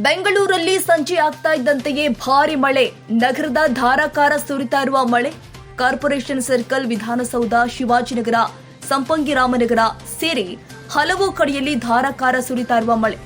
ಬೆಂಗಳೂರಲ್ಲಿ ಸಂಜೆ ಆಗ್ತಾ ಇದ್ದಂತೆಯೇ ಭಾರಿ ಮಳೆ. ನಗರದ ಧಾರಾಕಾರ ಸುರಿತಾ ಇರುವ ಮಳೆ ಕಾರ್ಪೊರೇಷನ್ ಸರ್ಕಲ್, ವಿಧಾನಸೌಧ, ಶಿವಾಜಿನಗರ, ಸಂಪಂಗಿರಾಮನಗರ ಸೇರಿ ಹಲವು ಕಡೆಯಲ್ಲಿ ಧಾರಾಕಾರ ಸುರಿತಾ ಇರುವ ಮಳೆ.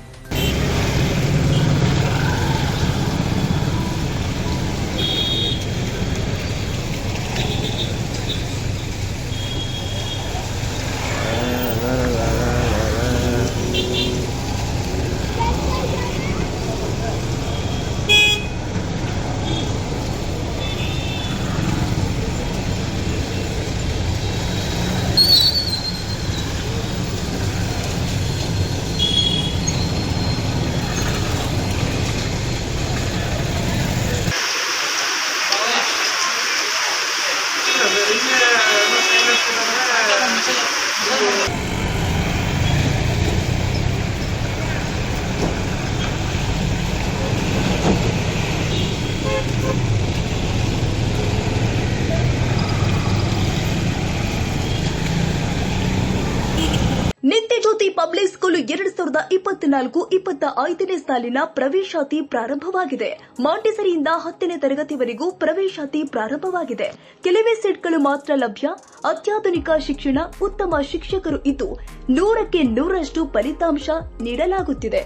ನಿತ್ಯಜ್ಯೋತಿ ಪಬ್ಲಿಕ್ ಸ್ಕೂಲ್ 2024-25ನೇ ಸಾಲಿನ ಪ್ರವೇಶಾತಿ ಪ್ರಾರಂಭವಾಗಿದೆ. ಮಾಂಟೆಸರಿಯಿಂದ 10ನೇ ತರಗತಿವರೆಗೂ ಪ್ರವೇಶಾತಿ ಪ್ರಾರಂಭವಾಗಿದೆ. ಕೆಲವೇ ಸೀಟ್ಗಳು ಮಾತ್ರ ಲಭ್ಯ. ಅತ್ಯಾಧುನಿಕ ಶಿಕ್ಷಣ, ಉತ್ತಮ ಶಿಕ್ಷಕರು ಇದ್ದು 100ಕ್ಕೆ 100ರಷ್ಟು ಫಲಿತಾಂಶ ನೀಡಲಾಗುತ್ತಿದೆ.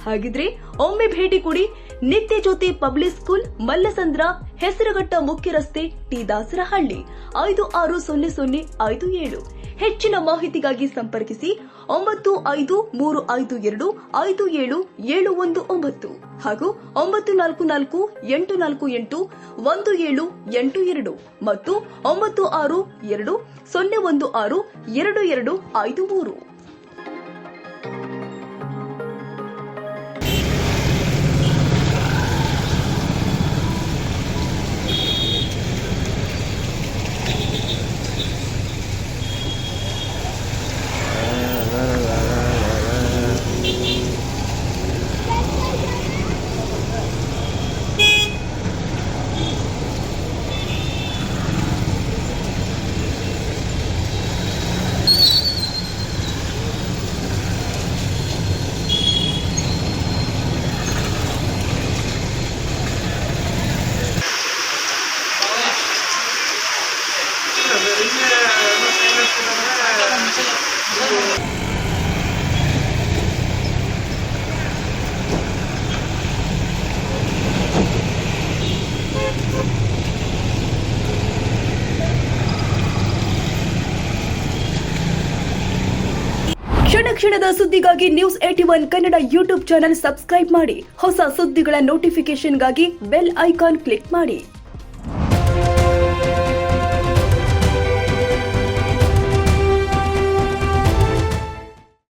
ಹಾಗಿದ್ರೆ ಒಮ್ಮೆ ಭೇಟಿ ಕೊಡಿ. ನಿತ್ಯಜ್ಯೋತಿ ಪಬ್ಲಿಕ್ ಸ್ಕೂಲ್, ಮಲ್ಲಸಂದ್ರ, ಹೆಸರುಘಟ್ಟ ಮುಖ್ಯ ರಸ್ತೆ, ಟಿ ದಾಸರಹಳ್ಳಿ, 560057. ಹೆಚ್ಚಿನ ಮಾಹಿತಿಗಾಗಿ ಸಂಪರ್ಕಿಸಿ 9535525779 ಹಾಗೂ 9448481782 ಮತ್ತು 9620162253. ಕ್ಷಣದ ಸುದ್ದಿಗಾಗಿ news 81 Kannada YouTube channel subscribe ಮಾಡಿ. ಹೊಸ ಸುದ್ದಿಗಳ ನೋಟಿಫಿಕೇಶನ್ಗಾಗಿ ಬೆಲ್ ಐಕಾನ್ ಕ್ಲಿಕ್ ಮಾಡಿ.